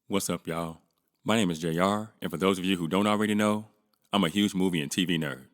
What's up, y'all? My name is JR, and for those of you who don't already know, I'm a huge movie and TV nerd.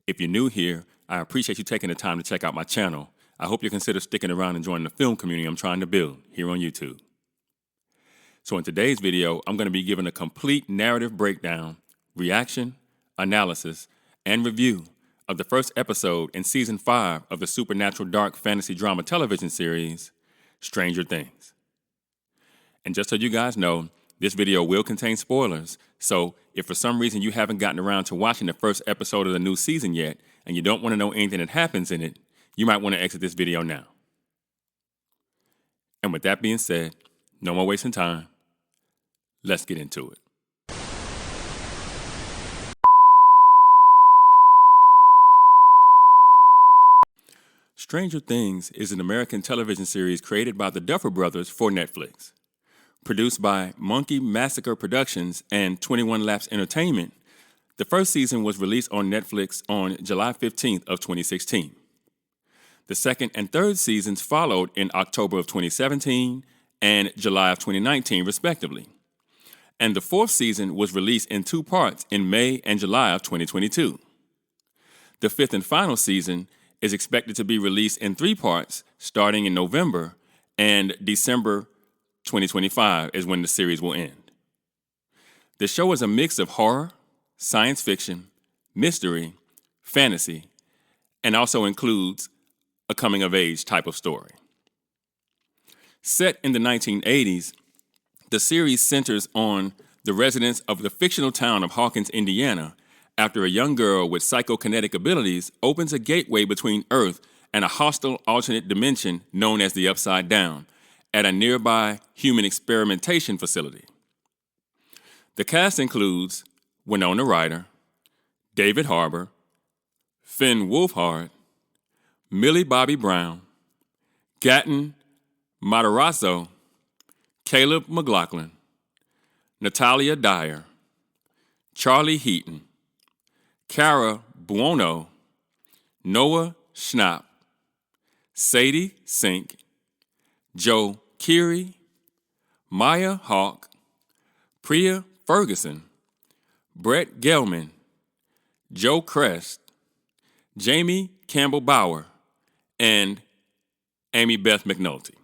If you're new here, I appreciate you taking the time to check out my channel. I hope you consider sticking around and joining the film community I'm trying to build here on YouTube. So in today's video, I'm going to be giving a complete narrative breakdown, reaction, analysis, and review of the first episode in Season 5 of the supernatural dark fantasy drama television series, Stranger Things. And just so you guys know, this video will contain spoilers, so if for some reason you haven't gotten around to watching the first episode of the new season yet, and you don't want to know anything that happens in it, you might want to exit this video now. And with that being said, no more wasting time. Let's get into it. Stranger Things is an American television series created by the Duffer Brothers for Netflix. Produced by Monkey Massacre Productions and 21 Laps Entertainment, the first season was released on Netflix on July 15th of 2016. The second and third seasons followed in October of 2017 and July of 2019, respectively. And the fourth season was released in 2 parts in May and July of 2022. The fifth and final season is expected to be released in 3 parts starting in November, and December 2025 is when the series will end. The show is a mix of horror, science fiction, mystery, fantasy, and also includes a coming-of-age type of story. Set in the 1980s, the series centers on the residents of the fictional town of Hawkins, Indiana, after a young girl with psychokinetic abilities opens a gateway between Earth and a hostile alternate dimension known as the Upside Down at a nearby human experimentation facility. The cast includes Winona Ryder, David Harbour, Finn Wolfhard, Millie Bobby Brown, Gaten Matarazzo, Caleb McLaughlin, Natalia Dyer, Charlie Heaton, Cara Buono, Noah Schnapp, Sadie Sink, Joe Keery, Maya Hawke, Priya Ferguson, Brett Gelman, Joe Crest, Jamie Campbell Bower, and Amy Beth McNulty.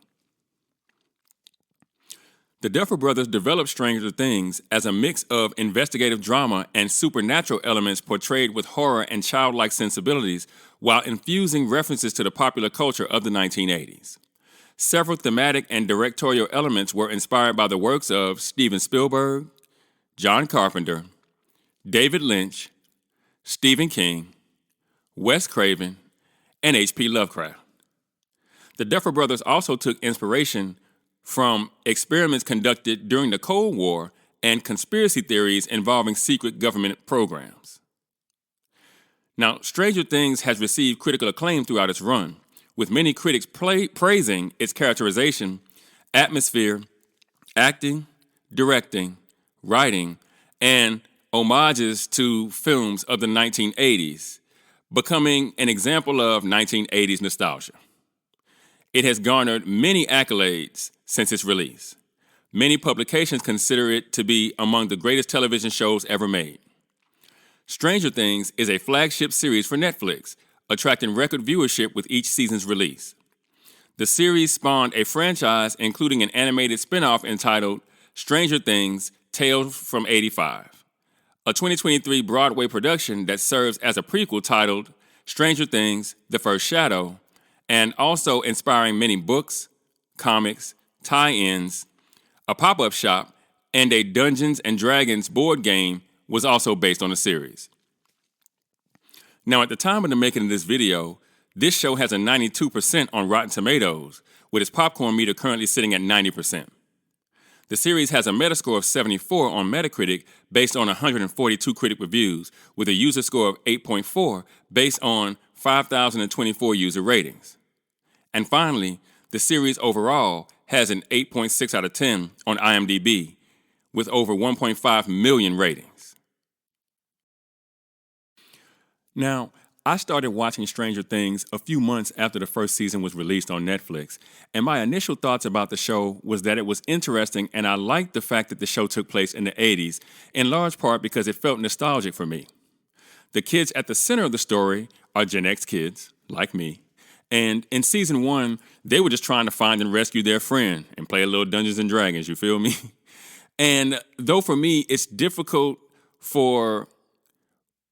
The Duffer Brothers developed Stranger Things as a mix of investigative drama and supernatural elements portrayed with horror and childlike sensibilities while infusing references to the popular culture of the 1980s. Several thematic and directorial elements were inspired by the works of Steven Spielberg, John Carpenter, David Lynch, Stephen King, Wes Craven, and H.P. Lovecraft. The Duffer Brothers also took inspiration from experiments conducted during the Cold War and conspiracy theories involving secret government programs. Now, Stranger Things has received critical acclaim throughout its run, with many critics praising its characterization, atmosphere, acting, directing, writing, and homages to films of the 1980s, becoming an example of 1980s nostalgia. It has garnered many accolades since its release. Many publications consider it to be among the greatest television shows ever made. Stranger Things is a flagship series for Netflix, attracting record viewership with each season's release. The series spawned a franchise including an animated spin-off entitled Stranger Things Tales from 85, a 2023 Broadway production that serves as a prequel titled Stranger Things The First Shadow, and also inspiring many books, comics, tie-ins, a pop-up shop, and a Dungeons & Dragons board game was also based on the series. Now, at the time of the making of this video, this show has a 92% on Rotten Tomatoes, with its popcorn meter currently sitting at 90%. The series has a Metascore of 74 on Metacritic based on 142 critic reviews, with a user score of 8.4 based on 5,024 user ratings. And finally, the series overall has an 8.6 out of 10 on IMDb, with over 1.5 million ratings. Now, I started watching Stranger Things a few months after the first season was released on Netflix, and my initial thoughts about the show was that it was interesting and I liked the fact that the show took place in the 80s, in large part because it felt nostalgic for me. The kids at the center of the story are Gen X kids, like me, and in season 1, they were just trying to find and rescue their friend and play a little Dungeons and Dragons, you feel me? And though for me, it's difficult for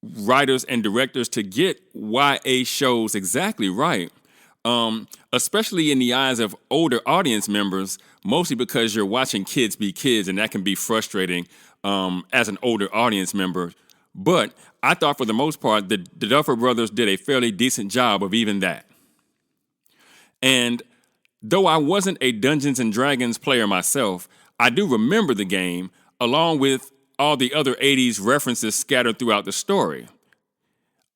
writers and directors to get YA shows exactly right, especially in the eyes of older audience members, mostly because you're watching kids be kids, and that can be frustrating as an older audience member. But I thought for the most part, the Duffer Brothers did a fairly decent job of even that. And though I wasn't a Dungeons and Dragons player myself, I do remember the game, along with all the other 80s references scattered throughout the story.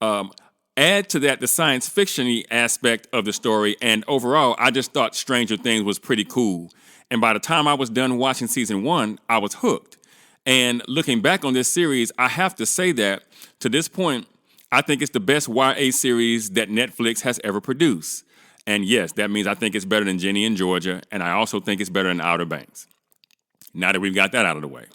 Add to that the science fiction-y aspect of the story, and overall, I just thought Stranger Things was pretty cool. And by the time I was done watching season 1, I was hooked. And looking back on this series, I have to say that, to this point, I think it's the best YA series that Netflix has ever produced. And yes, that means I think it's better than Jenny and Georgia, and I also think it's better than Outer Banks. Now that we've got that out of the way.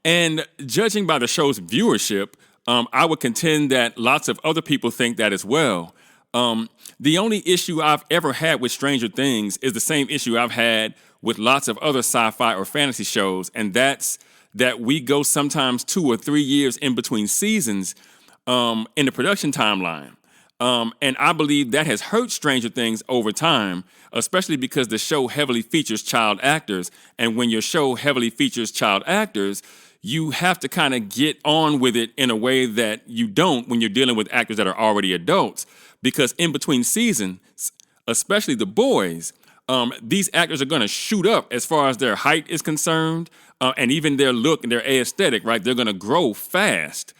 And judging by the show's viewership, I would contend that lots of other people think that as well. The only issue I've ever had with Stranger Things is the same issue I've had with lots of other sci-fi or fantasy shows, and that's that we go sometimes 2 or 3 years in between seasons in the production timeline. And I believe that has hurt Stranger Things over time, especially because the show heavily features child actors. And when your show heavily features child actors, you have to kind of get on with it in a way that you don't when you're dealing with actors that are already adults. Because in between seasons, especially the boys, these actors are going to shoot up as far as their height is concerned, and even their look and their aesthetic, right? They're going to grow fast.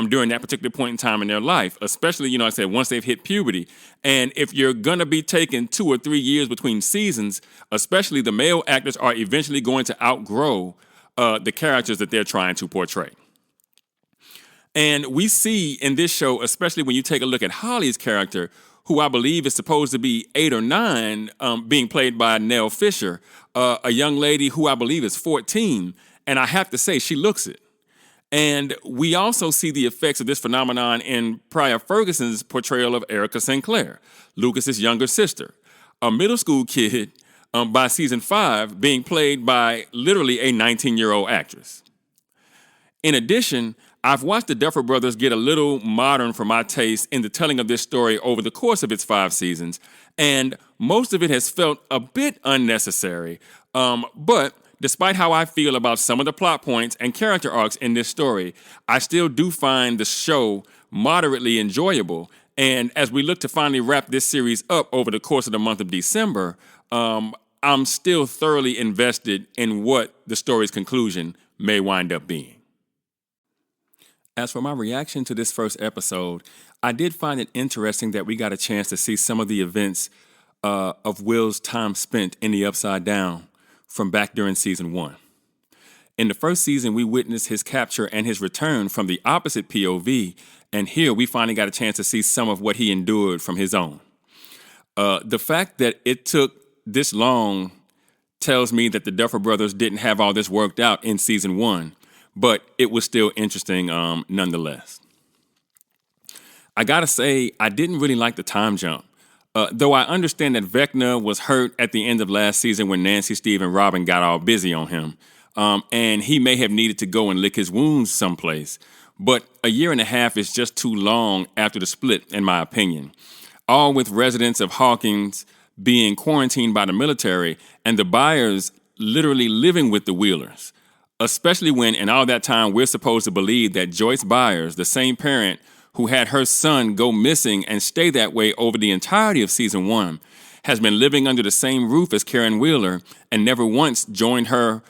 During that particular point in time in their life, especially, I said, once they've hit puberty. And if you're going to be taking 2 or 3 years between seasons, especially the male actors are eventually going to outgrow the characters that they're trying to portray. And we see in this show, especially when you take a look at Holly's character, who I believe is supposed to be 8 or 9, being played by Nell Fisher, a young lady who I believe is 14. And I have to say, she looks it. And we also see the effects of this phenomenon in Priya Ferguson's portrayal of Erica Sinclair, Lucas's younger sister, a middle school kid by season 5 being played by literally a 19-year-old actress. In addition, I've watched the Duffer Brothers get a little modern for my taste in the telling of this story over the course of its 5 seasons, and most of it has felt a bit unnecessary, but despite how I feel about some of the plot points and character arcs in this story, I still do find the show moderately enjoyable. And as we look to finally wrap this series up over the course of the month of December, I'm still thoroughly invested in what the story's conclusion may wind up being. As for my reaction to this first episode, I did find it interesting that we got a chance to see some of the events of Will's time spent in the Upside Down from back during season 1. In the first season, we witnessed his capture and his return from the opposite POV, and here we finally got a chance to see some of what he endured from his own. The fact that it took this long tells me that the Duffer Brothers didn't have all this worked out in season 1, but it was still interesting nonetheless. I gotta say, I didn't really like the time jump. Though I understand that Vecna was hurt at the end of last season when Nancy, Steve, and Robin got all busy on him, and he may have needed to go and lick his wounds someplace. But a year and a half is just too long after the split, in my opinion. All with residents of Hawkins being quarantined by the military and the Byers literally living with the Wheelers, especially when in all that time we're supposed to believe that Joyce Byers, the same parent who had her son go missing and stay that way over the entirety of season 1, has been living under the same roof as Karen Wheeler and never once joined her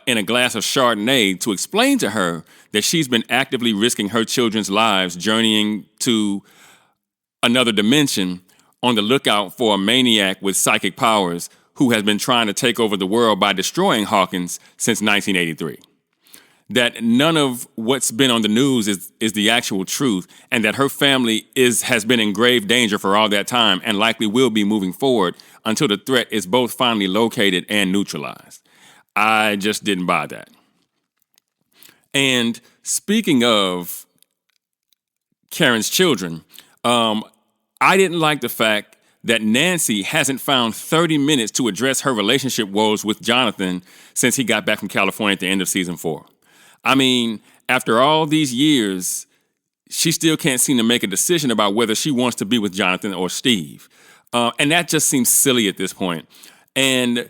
in a glass of Chardonnay to explain to her that she's been actively risking her children's lives journeying to another dimension on the lookout for a maniac with psychic powers who has been trying to take over the world by destroying Hawkins since 1983. that none of what's been on the news is the actual truth, and that her family has been in grave danger for all that time and likely will be moving forward until the threat is both finally located and neutralized. I just didn't buy that. And speaking of Karen's children, I didn't like the fact that Nancy hasn't found 30 minutes to address her relationship woes with Jonathan since he got back from California at the end of season 4. I mean, after all these years, she still can't seem to make a decision about whether she wants to be with Jonathan or Steve. And that just seems silly at this point. And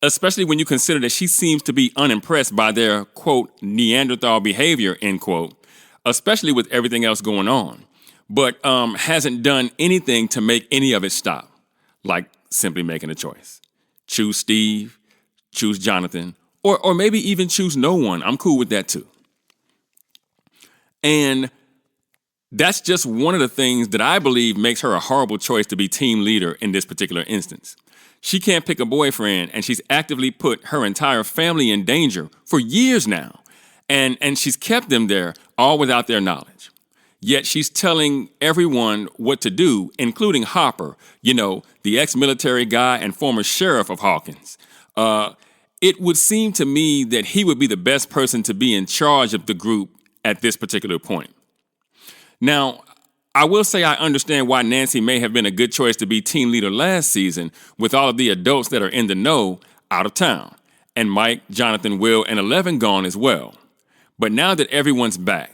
especially when you consider that she seems to be unimpressed by their, quote, Neanderthal behavior, end quote, especially with everything else going on, but hasn't done anything to make any of it stop, like simply making a choice. Choose Steve, choose Jonathan, or maybe even choose no one. I'm cool with that too. And that's just one of the things that I believe makes her a horrible choice to be team leader in this particular instance. She can't pick a boyfriend, and she's actively put her entire family in danger for years now. And she's kept them there, all without their knowledge. Yet she's telling everyone what to do, including Hopper, the ex-military guy and former sheriff of Hawkins. It would seem to me that he would be the best person to be in charge of the group at this particular point. Now, I will say I understand why Nancy may have been a good choice to be team leader last season with all of the adults that are in the know out of town, and Mike, Jonathan, Will, and 11 gone as well. But now that everyone's back,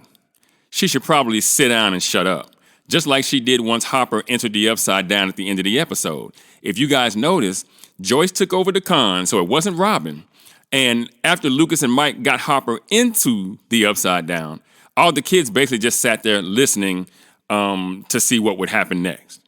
she should probably sit down and shut up, just like she did once Hopper entered the Upside Down at the end of the episode. If you guys notice, Joyce took over the con, so it wasn't Robin. And after Lucas and Mike got Hopper into the Upside Down, all the kids basically just sat there listening to see what would happen next.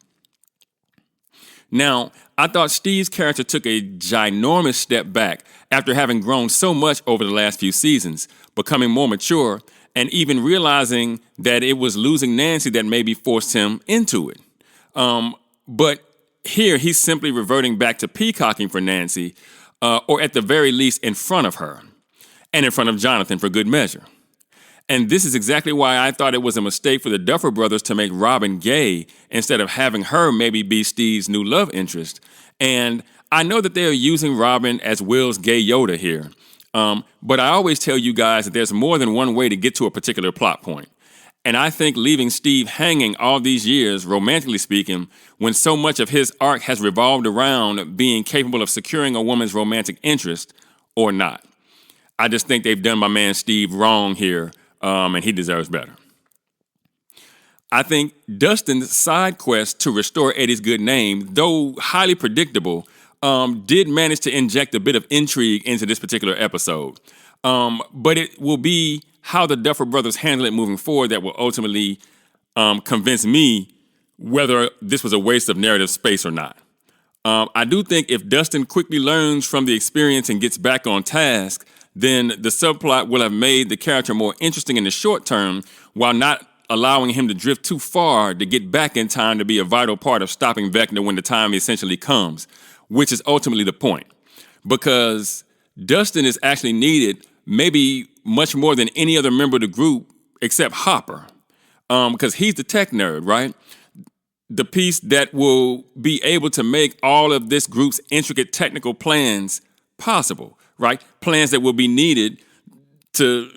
Now, I thought Steve's character took a ginormous step back after having grown so much over the last few seasons, becoming more mature, and even realizing that it was losing Nancy that maybe forced him into it. But here, he's simply reverting back to peacocking for Nancy, or at the very least in front of her, and in front of Jonathan for good measure. And this is exactly why I thought it was a mistake for the Duffer Brothers to make Robin gay instead of having her maybe be Steve's new love interest. And I know that they are using Robin as Will's gay Yoda here, but I always tell you guys that there's more than one way to get to a particular plot point. And I think leaving Steve hanging all these years, romantically speaking, when so much of his arc has revolved around being capable of securing a woman's romantic interest or not. I just think they've done my man Steve wrong here, and he deserves better. I think Dustin's side quest to restore Eddie's good name, though highly predictable, did manage to inject a bit of intrigue into this particular episode. But it will be how the Duffer Brothers handle it moving forward that will ultimately convince me whether this was a waste of narrative space or not. I do think if Dustin quickly learns from the experience and gets back on task, then the subplot will have made the character more interesting in the short term while not allowing him to drift too far to get back in time to be a vital part of stopping Vecna when the time essentially comes, which is ultimately the point. Because Dustin is actually needed maybe much more than any other member of the group except Hopper, because he's the tech nerd, right? The piece that will be able to make all of this group's intricate technical plans possible, right? Plans that will be needed to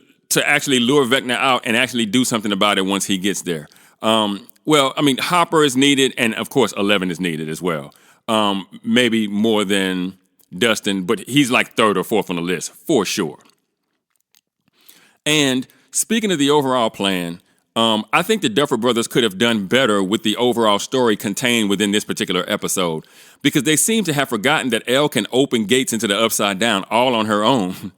actually lure Vecna out and actually do something about it once he gets there. Hopper is needed, and of course 11 is needed as well. Maybe more than Dustin, but he's like third or fourth on the list for sure. And speaking of the overall plan, I think the Duffer Brothers could have done better with the overall story contained within this particular episode, because they seem to have forgotten that Elle can open gates into the Upside Down all on her own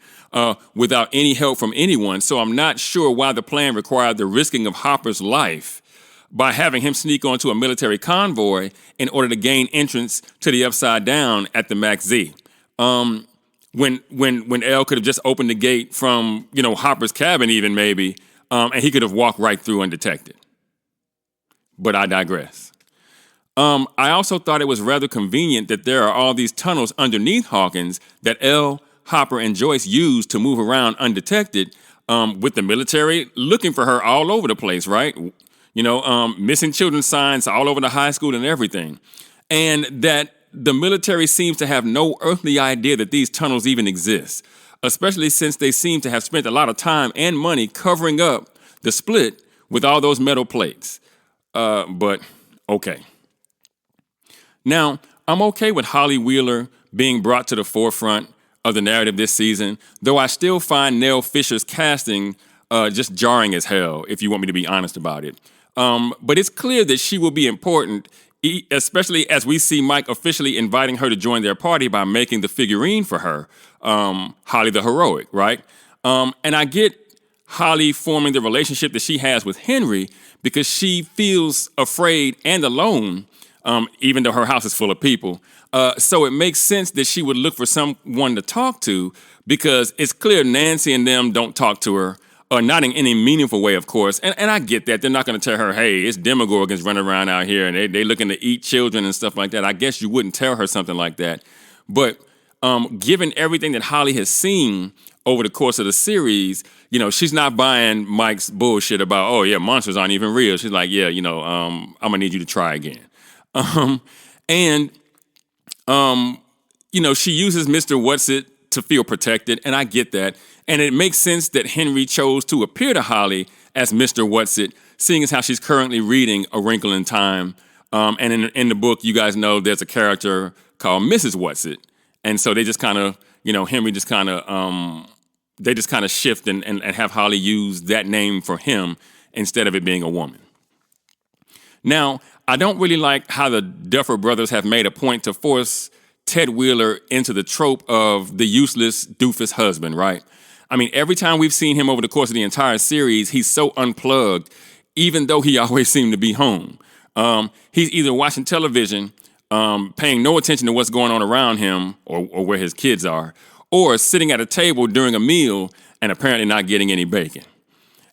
without any help from anyone. So I'm not sure why the plan required the risking of Hopper's life by having him sneak onto a military convoy in order to gain entrance to the Upside Down at the Max Z. When Elle could have just opened the gate from, Hopper's cabin even maybe, and he could have walked right through undetected. But I digress. I also thought it was rather convenient that there are all these tunnels underneath Hawkins that Elle, Hopper and Joyce use to move around undetected, with the military looking for her all over the place, right? Missing children signs all over the high school and everything. And that the military seems to have no earthly idea that these tunnels even exist, especially since they seem to have spent a lot of time and money covering up the split with all those metal plates. But okay. Now, I'm okay with Holly Wheeler being brought to the forefront of the narrative this season, though I still find Nell Fisher's casting just jarring as hell, if you want me to be honest about it. But it's clear that she will be important, especially as we see Mike officially inviting her to join their party by making the figurine for her, Holly the Heroic, right? And I get Holly forming the relationship that she has with Henry because she feels afraid and alone, even though her house is full of people. So it makes sense that she would look for someone to talk to because it's clear Nancy and them don't talk to her, or not in any meaningful way, of course. And I get that. They're not going to tell her, hey, it's Demogorgons running around out here and they looking to eat children and stuff like that. I guess you wouldn't tell her something like that. But given everything that Holly has seen over the course of the series, she's not buying Mike's bullshit about, oh, yeah, monsters aren't even real. She's like, yeah, I'm going to need you to try again. She uses Mr. Whatsit to feel protected, and I get that. And it makes sense that Henry chose to appear to Holly as Mr. Whatsit, seeing as how she's currently reading A Wrinkle in Time. And in the book, you guys know there's a character called Mrs. Whatsit. And so they just kind of, Henry just kind of, they just kind of shift and have Holly use that name for him instead of it being a woman. Now, I don't really like how the Duffer Brothers have made a point to force Ted Wheeler into the trope of the useless doofus husband, right? I mean, every time we've seen him over the course of the entire series, he's so unplugged, even though he always seemed to be home. He's either watching television, paying no attention to what's going on around him or where his kids are, or sitting at a table during a meal and apparently not getting any bacon.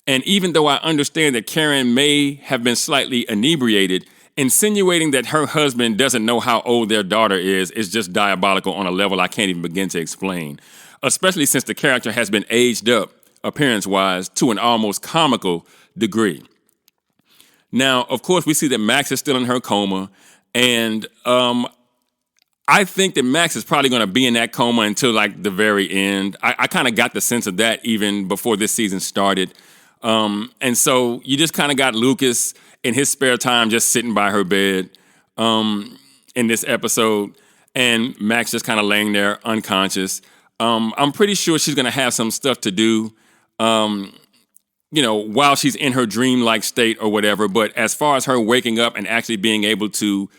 And even though I understand that Karen may have been slightly inebriated, insinuating that her husband doesn't know how old their daughter is just diabolical on a level I can't even begin to explain, especially since the character has been aged up, appearance-wise, to an almost comical degree. Now, of course, we see that Max is still in her coma, and I think that Max is probably going to be in that coma until, like, the very end. I kind of got the sense of that even before this season started. And so you just kind of got Lucas in his spare time just sitting by her bed in this episode, and Max just kind of laying there unconscious. I'm pretty sure she's going to have some stuff to do, while she's in her dreamlike state or whatever. But as far as her waking up and actually being able to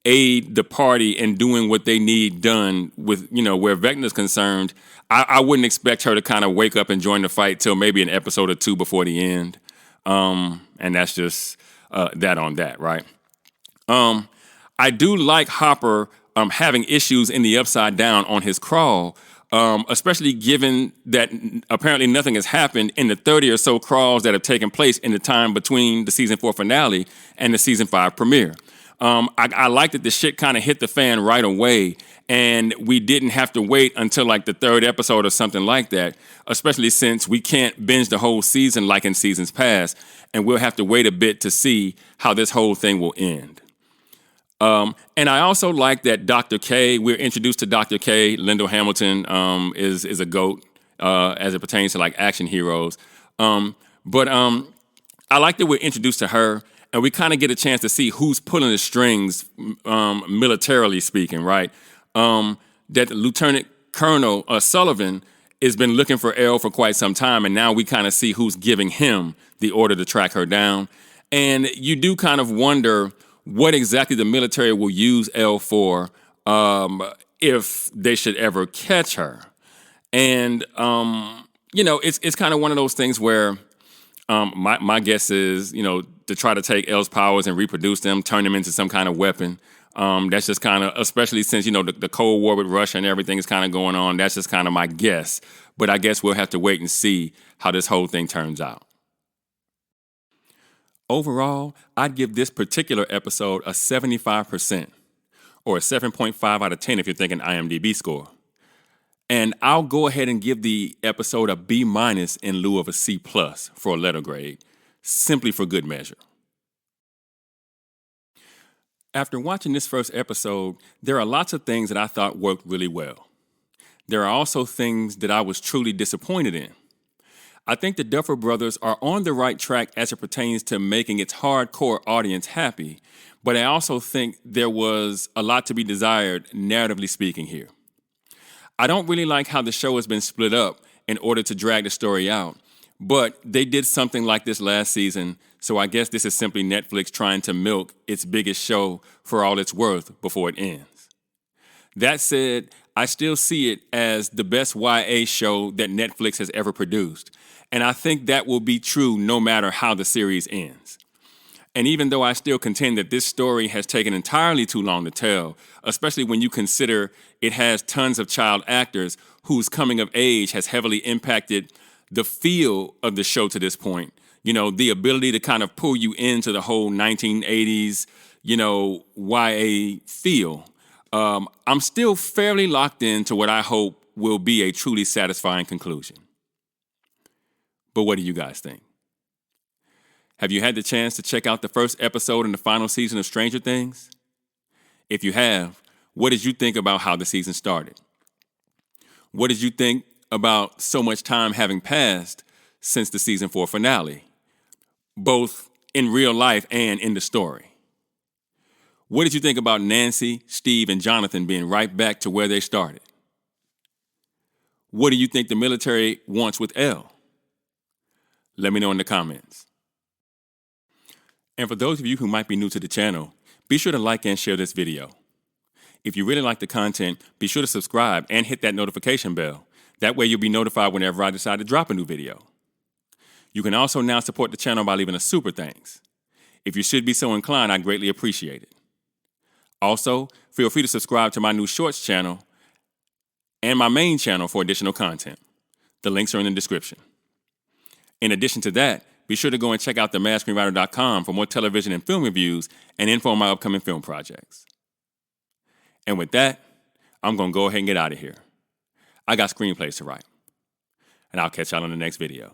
aid the party in doing what they need done with, where Vecna's concerned, I wouldn't expect her to kind of wake up and join the fight till maybe an episode or two before the end. And that's just that on that, right? I do like Hopper having issues in the Upside Down on his crawl, especially given that apparently nothing has happened in the 30 or so crawls that have taken place in the time between the season 4 finale and the season 5 premiere. I like that the shit kind of hit the fan right away, and we didn't have to wait until like the 3rd episode or something like that, especially since we can't binge the whole season like in seasons past, and we'll have to wait a bit to see how this whole thing will end. And I also like that Dr. K, we're introduced to Dr. K. Lyndall Hamilton is a GOAT as it pertains to like action heroes. But I like that we're introduced to her, and we kind of get a chance to see who's pulling the strings, militarily speaking, right? That Lieutenant Colonel Sullivan has been looking for Elle for quite some time, and now we kind of see who's giving him the order to track her down. And you do kind of wonder what exactly the military will use Elle for if they should ever catch her. And, it's kind of one of those things where my guess is, to try to take Elle's powers and reproduce them, turn them into some kind of weapon. That's just kind of, especially since, the Cold War with Russia and everything is kind of going on, that's just kind of my guess. But I guess we'll have to wait and see how this whole thing turns out. Overall, I'd give this particular episode a 75%, or a 7.5 out of 10 if you're thinking IMDb score. And I'll go ahead and give the episode a B- in lieu of a C+ for a letter grade, simply for good measure. After watching this first episode, there are lots of things that I thought worked really well. There are also things that I was truly disappointed in. I think the Duffer Brothers are on the right track as it pertains to making its hardcore audience happy, but I also think there was a lot to be desired, narratively speaking, here. I don't really like how the show has been split up in order to drag the story out, but they did something like this last season, so I guess this is simply Netflix trying to milk its biggest show for all it's worth before it ends. That said, I still see it as the best YA show that Netflix has ever produced, and I think that will be true no matter how the series ends. And even though I still contend that this story has taken entirely too long to tell, especially when you consider it has tons of child actors whose coming of age has heavily impacted the feel of the show to this point, the ability to kind of pull you into the whole 1980s, YA feel, I'm still fairly locked into what I hope will be a truly satisfying conclusion. But what do you guys think? Have you had the chance to check out the first episode in the final season of Stranger Things? If you have, what did you think about how the season started? What did you think about so much time having passed since the season 4 finale, both in real life and in the story? What did you think about Nancy, Steve, and Jonathan being right back to where they started? What do you think the military wants with Elle? Let me know in the comments. And for those of you who might be new to the channel, be sure to like and share this video. If you really like the content, be sure to subscribe and hit that notification bell. That way you'll be notified whenever I decide to drop a new video. You can also now support the channel by leaving a super thanks. If you should be so inclined, I'd greatly appreciate it. Also, feel free to subscribe to my new Shorts channel and my main channel for additional content. The links are in the description. In addition to that, be sure to go and check out themadScreenwriter.com for more television and film reviews and info on my upcoming film projects. And with that, I'm going to go ahead and get out of here. I got screenplays to write. And I'll catch y'all on the next video.